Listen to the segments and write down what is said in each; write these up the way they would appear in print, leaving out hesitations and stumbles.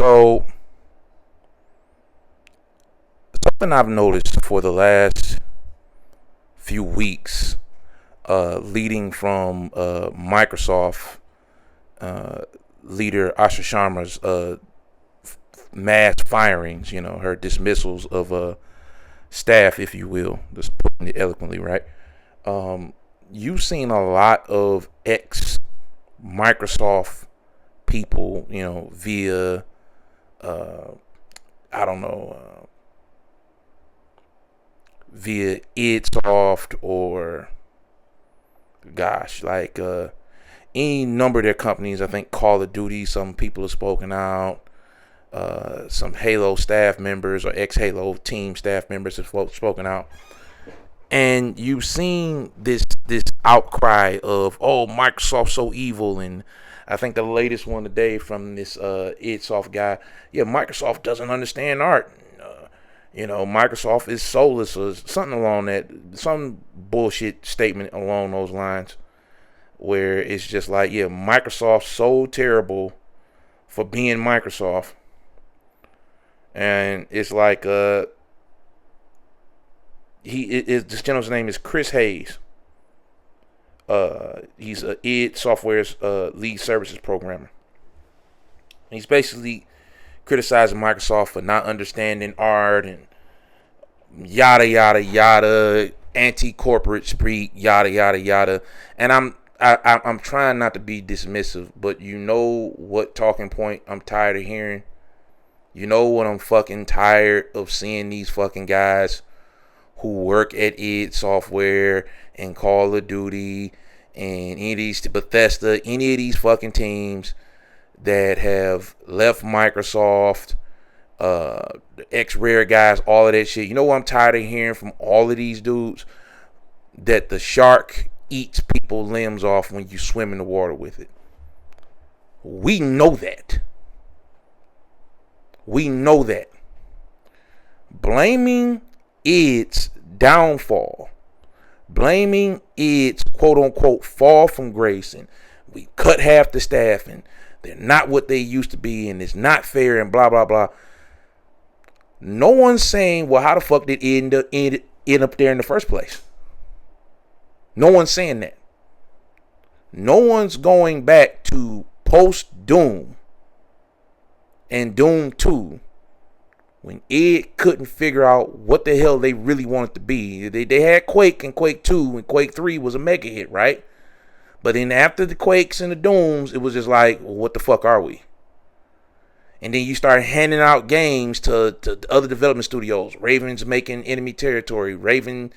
So, something I've noticed for the last few weeks, leading from Microsoft leader Asha Sharma's mass firings, her dismissals of staff, if you will, just putting it eloquently, right? You've seen a lot of ex Microsoft people, via I don't know, via idsoft or gosh, like any number of their companies. I think Call of Duty, some people have spoken out. Some Halo staff members or ex-Halo team staff members have spoken out. And you've seen this outcry of, oh, Microsoft's so evil. And I think the latest one today from this idsoft guy, yeah, Microsoft doesn't understand art. Microsoft is soulless or something along that, some bullshit statement along those lines, where it's just like, yeah, Microsoft's so terrible for being Microsoft. And it's like this gentleman's name is Chris Hayes. He's a id Software's lead services programmer. He's basically criticizing Microsoft for not understanding art and yada yada yada, anti-corporate speak, yada yada yada. And I'm trying not to be dismissive, but you know what talking point I'm tired of hearing? You know what I'm fucking tired of seeing these fucking guys who work at id Software and Call of Duty and any of these Bethesda, any of these fucking teams that have left Microsoft, the ex-Rare guys, all of that shit. You know what I'm tired of hearing from all of these dudes? That the shark eats people's limbs off when you swim in the water with it. We know that. We know that. Blaming its downfall, blaming its quote-unquote fall from grace, and we cut half the staff, and they're not what they used to be, and it's not fair, and blah, blah, blah. No one's saying, well, how the fuck did it end up there in the first place? No one's saying that. No one's going back to post-Doom and Doom 2 when id couldn't figure out what the hell they really wanted to be. They had Quake and Quake 2, and Quake 3 was a mega hit, right? But then after the Quakes and the Dooms, it was just like, well, what the fuck are we? And then you start handing out games to other development studios. Raven's making Enemy Territory. Raven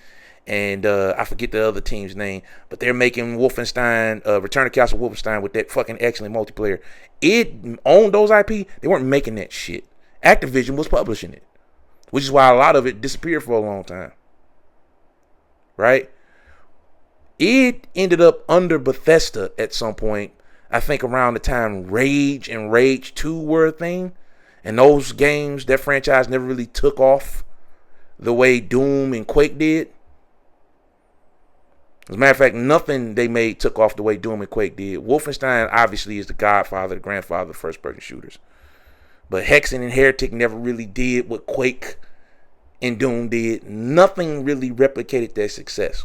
and I forget the other team's name, but they're making Wolfenstein, Return to Castle Wolfenstein with that fucking excellent multiplayer. It owned those IP. They weren't making that shit. Activision was publishing it, which is why a lot of it disappeared for a long time. Right? It ended up under Bethesda at some point. I think around the time Rage and Rage 2 were a thing. And those games, that franchise never really took off the way Doom and Quake did. As a matter of fact, nothing they made took off the way Doom and Quake did. Wolfenstein obviously is the godfather, the grandfather of first-person shooters. But Hexen and Heretic never really did what Quake and Doom did. Nothing really replicated their success.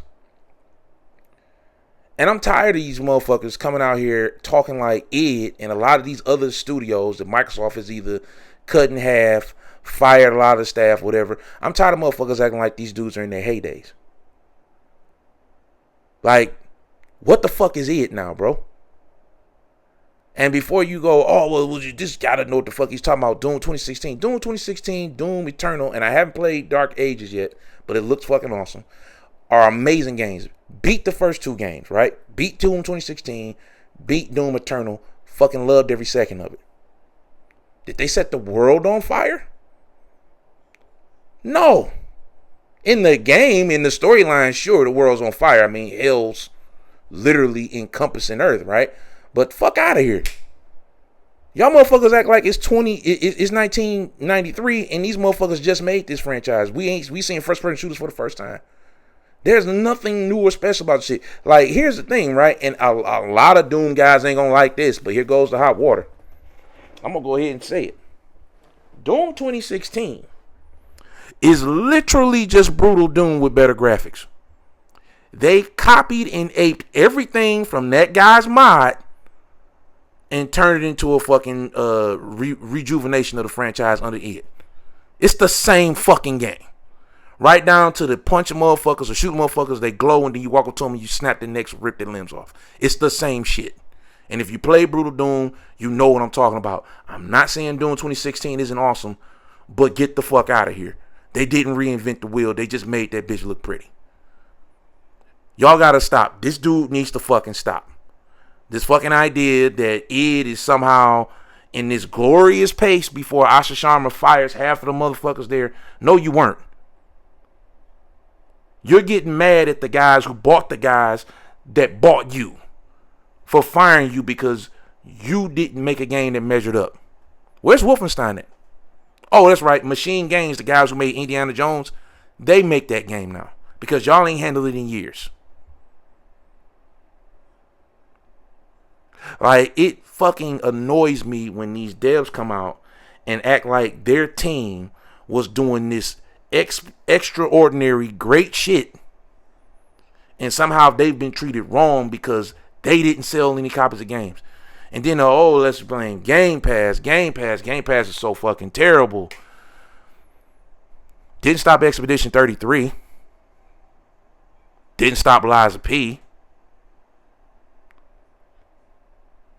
And I'm tired of these motherfuckers coming out here talking like id and a lot of these other studios that Microsoft has either cut in half, fired a lot of the staff, whatever. I'm tired of motherfuckers acting like these dudes are in their heydays. Like, what the fuck is it now, bro? And before you go, oh, well, you just gotta know what the fuck he's talking about. Doom 2016. Doom 2016, Doom Eternal, and I haven't played Dark Ages yet, but it looks fucking awesome, are amazing games. Beat the first two games, right? Beat Doom 2016, beat Doom Eternal. Fucking loved every second of it. Did they set the world on fire? No. In the game, in the storyline, sure, the world's on fire. I mean, hell's literally encompassing Earth, right? But fuck out of here. Y'all motherfuckers act like it's 1993 and these motherfuckers just made this franchise. We seeing first person shooters for the first time. There's nothing new or special about shit. Like, here's the thing, right? And a lot of Doom guys ain't gonna like this, but here goes the hot water. I'm gonna go ahead and say it. Doom 2016 is literally just Brutal Doom with better graphics. They copied and aped everything from that guy's mod and turned it into a fucking rejuvenation of the franchise under it. It's the same fucking game. Right down to the punching motherfuckers or shooting motherfuckers, they glow, and then you walk up to them and you snap their necks and rip their limbs off. It's the same shit. And if you play Brutal Doom, you know what I'm talking about. I'm not saying Doom 2016 isn't awesome, but get the fuck out of here. They didn't reinvent the wheel. They just made that bitch look pretty. Y'all gotta stop. This dude needs to fucking stop. This fucking idea that Id is somehow in this glorious pace before Asha Sharma fires half of the motherfuckers there. No, you weren't. You're getting mad at the guys who bought the guys that bought you for firing you because you didn't make a game that measured up. Where's Wolfenstein at? Oh, that's right. Machine Games, the guys who made Indiana Jones, they make that game now because y'all ain't handled it in years. Like, it fucking annoys me when these devs come out and act like their team was doing this extraordinary great shit and somehow they've been treated wrong because they didn't sell any copies of games. And then, let's blame Game Pass. Game Pass is so fucking terrible. Didn't stop Expedition 33. Didn't stop Lies of P.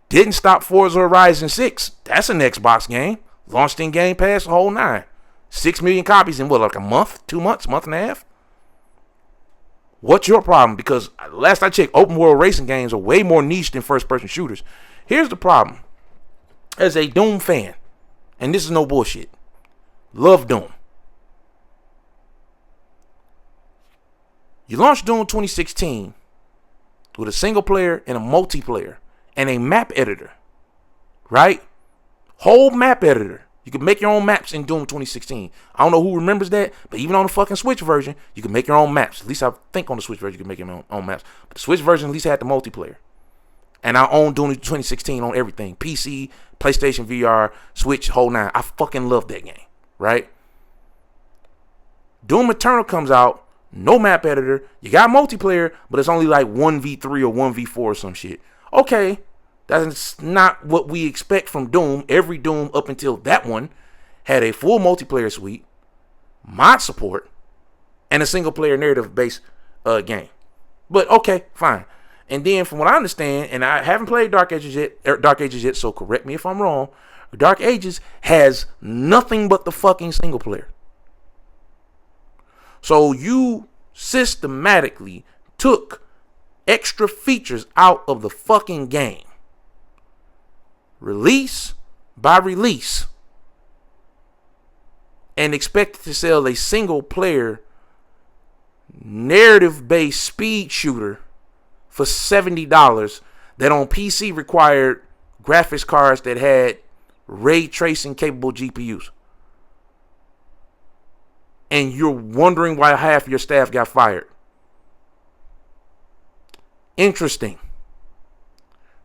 Didn't stop Forza Horizon 6. That's an Xbox game. Launched in Game Pass, the whole 9. 6 million copies in what, like a month? 2 months? Month and a half? What's your problem? Because last I checked, open world racing games are way more niche than first person shooters. Here's the problem. As a Doom fan, and this is no bullshit, love Doom. You launched Doom 2016 with a single player and a multiplayer and a map editor, right? Whole map editor. You can make your own maps in Doom 2016. I don't know who remembers that, but even on the fucking Switch version, you can make your own maps. At least I think on the Switch version, you can make your own maps. But the Switch version at least had the multiplayer. And I own Doom 2016 on everything. PC, PlayStation VR, Switch, whole 9. I fucking love that game, right? Doom Eternal comes out, no map editor. You got multiplayer, but it's only like 1v3 or 1v4 or some shit. Okay, that's not what we expect from Doom. Every Doom up until that one had a full multiplayer suite, mod support, and a single player narrative based game. But okay, fine. And then from what I understand, and I haven't played Dark Ages yet, so correct me if I'm wrong, Dark Ages has nothing but the fucking single player. So you systematically took extra features out of the fucking game. Release by release. And expected to sell a single player narrative based speed shooter for $70 that on PC required graphics cards that had ray tracing capable GPUs. And you're wondering why half your staff got fired. Interesting.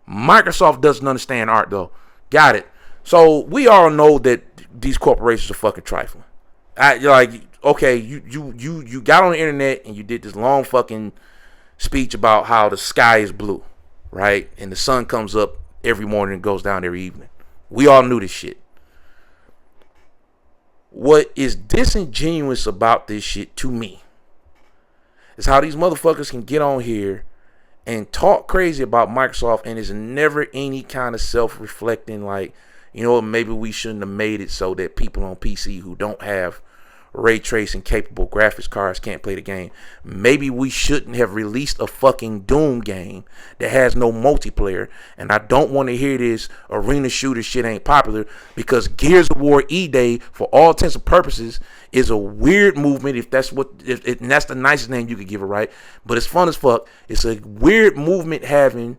Microsoft doesn't understand art though. Got it. So we all know that these corporations are fucking trifling. You got on the internet and you did this long fucking speech about how the sky is blue, right? And the sun comes up every morning and goes down every evening. We all knew this shit. What is disingenuous about this shit to me is how these motherfuckers can get on here and talk crazy about Microsoft and there's never any kind of self-reflecting like, you know, maybe we shouldn't have made it so that people on PC who don't have ray tracing capable graphics cards can't play the game. Maybe we shouldn't have released a fucking Doom game that has no multiplayer. And I don't want to hear this arena shooter shit ain't popular because Gears of War E-Day, for all intents and purposes, is a weird movement. If that's and that's the nicest name you could give it, right? But it's fun as fuck. It's a weird movement having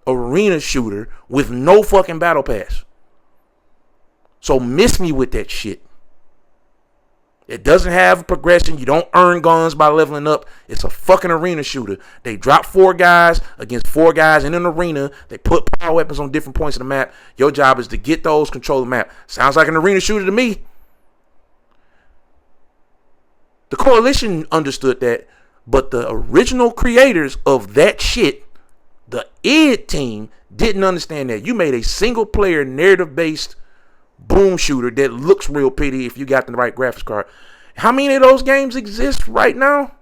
arena shooter with no fucking battle pass. So miss me with that shit. It doesn't have progression. You don't earn guns by leveling up. It's a fucking arena shooter. They drop 4 guys against 4 guys in an arena. They put power weapons on different points of the map. Your job is to get those, control the map. Sounds like an arena shooter to me. The coalition understood that, but the original creators of that shit, the id team, didn't understand that. You made a single player narrative based boom shooter that looks real pretty if you got the right graphics card. How many of those games exist right now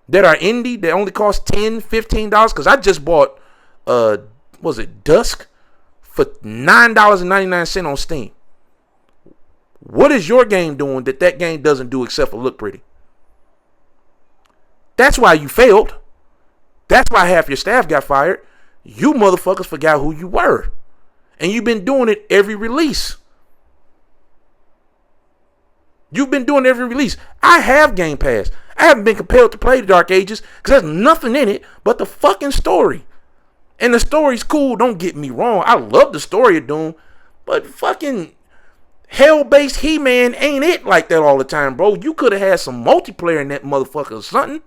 that are indie that only cost $10, $15? Because I just bought was it Dusk for $9.99 on Steam. What is your game doing that game doesn't do except for look pretty? That's why you failed. That's why half your staff got fired. You motherfuckers forgot who you were. And you've been doing it every release. You've been doing every release. I have Game Pass. I haven't been compelled to play the Dark Ages because there's nothing in it but the fucking story. And the story's cool, don't get me wrong. I love the story of Doom. But fucking hell-based He-Man ain't it like that all the time, bro. You could have had some multiplayer in that motherfucker or something.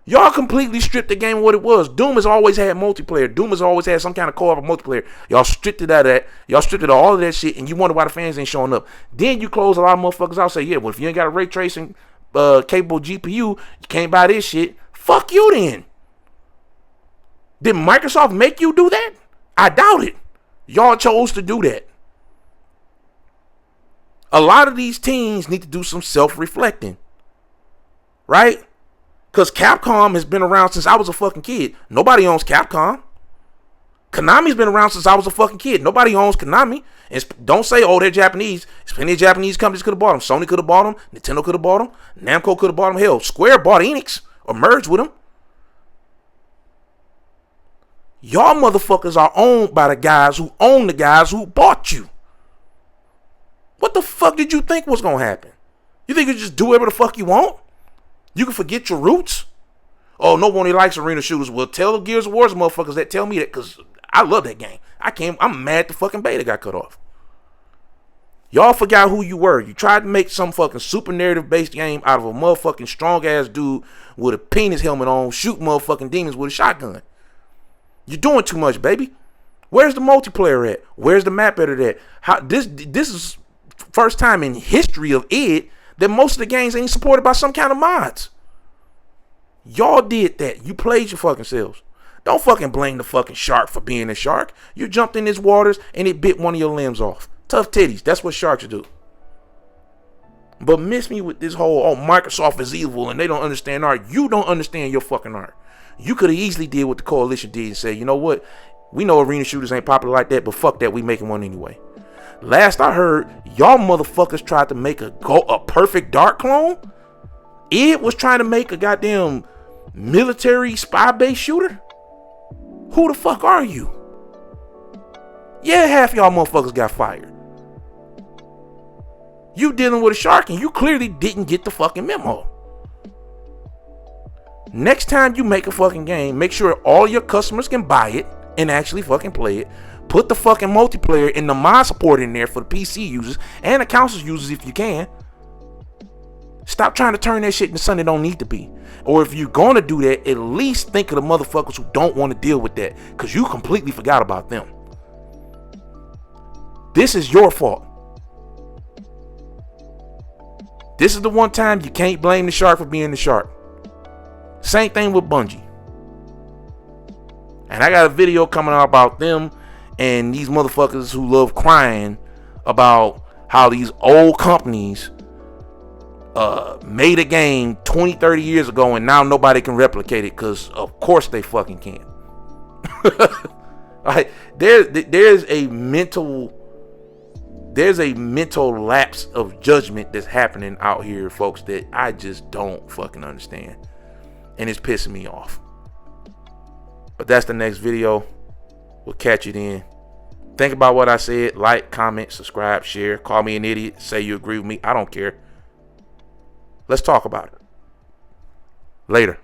Y'all completely stripped the game of what it was. Doom has always had multiplayer. Doom has always had some kind of co-op or multiplayer. Y'all stripped it out of that. Y'all stripped it of all of that shit, and you wonder why the fans ain't showing up. Then you close a lot of motherfuckers out. Say, yeah, well, if you ain't got a ray tracing capable GPU, you can't buy this shit. Fuck you then. Did Microsoft make you do that? I doubt it. Y'all chose to do that. A lot of these teams need to do some self-reflecting. Right? Because Capcom has been around since I was a fucking kid. Nobody owns Capcom. Konami's been around since I was a fucking kid. Nobody owns Konami. And don't say, oh, they're Japanese. There's plenty of Japanese companies could have bought them. Sony could have bought them. Nintendo could have bought them. Namco could have bought them. Hell, Square bought Enix or merged with them. Y'all motherfuckers are owned by the guys who own the guys who bought you. What the fuck did you think was going to happen? You think you just do whatever the fuck you want? You can forget your roots? Oh, nobody likes arena shooters. Well, tell the Gears of War motherfuckers that tell me that, because I love that game. I'm mad the fucking beta got cut off. Y'all forgot who you were. You tried to make some fucking super narrative based game out of a motherfucking strong ass dude with a penis helmet on, shoot motherfucking demons with a shotgun. You're doing too much, baby. Where's the multiplayer at? Where's the map editor at? How this is first time in history of id that most of the games ain't supported by some kind of mods. Y'all did that. You played your fucking selves. Don't fucking blame the fucking shark for being a shark. You jumped in his waters and it bit one of your limbs off. Tough titties. That's what sharks do. But miss me with this whole, oh, Microsoft is evil and they don't understand art. You don't understand your fucking art. You could have easily did what the coalition did and say, you know what? We know arena shooters ain't popular like that, but fuck that. We making one anyway. Last I heard, y'all motherfuckers tried to make a perfect Dark clone. Id was trying to make a goddamn military spy-based shooter. Who the fuck are you? Yeah, half y'all motherfuckers got fired. You dealing with a shark and you clearly didn't get the fucking memo. Next time you make a fucking game, make sure all your customers can buy it and actually fucking play it. Put the fucking multiplayer and the mod support in there for the PC users and the console users if you can. Stop trying to turn that shit into something it don't need to be. Or if you're going to do that, at least think of the motherfuckers who don't want to deal with that, because you completely forgot about them. This is your fault. This is the one time you can't blame the shark for being the shark. Same thing with Bungie. And I got a video coming out about them and these motherfuckers who love crying about how these old companies made a game 20, 30 years ago and now nobody can replicate it, because of course they fucking can't. Right? There's a mental lapse of judgment that's happening out here, folks, that I just don't fucking understand. And it's pissing me off. But that's the next video. We'll catch you then. Think about what I said. Like, comment, subscribe, share. Call me an idiot. Say you agree with me. I don't care. Let's talk about it. Later.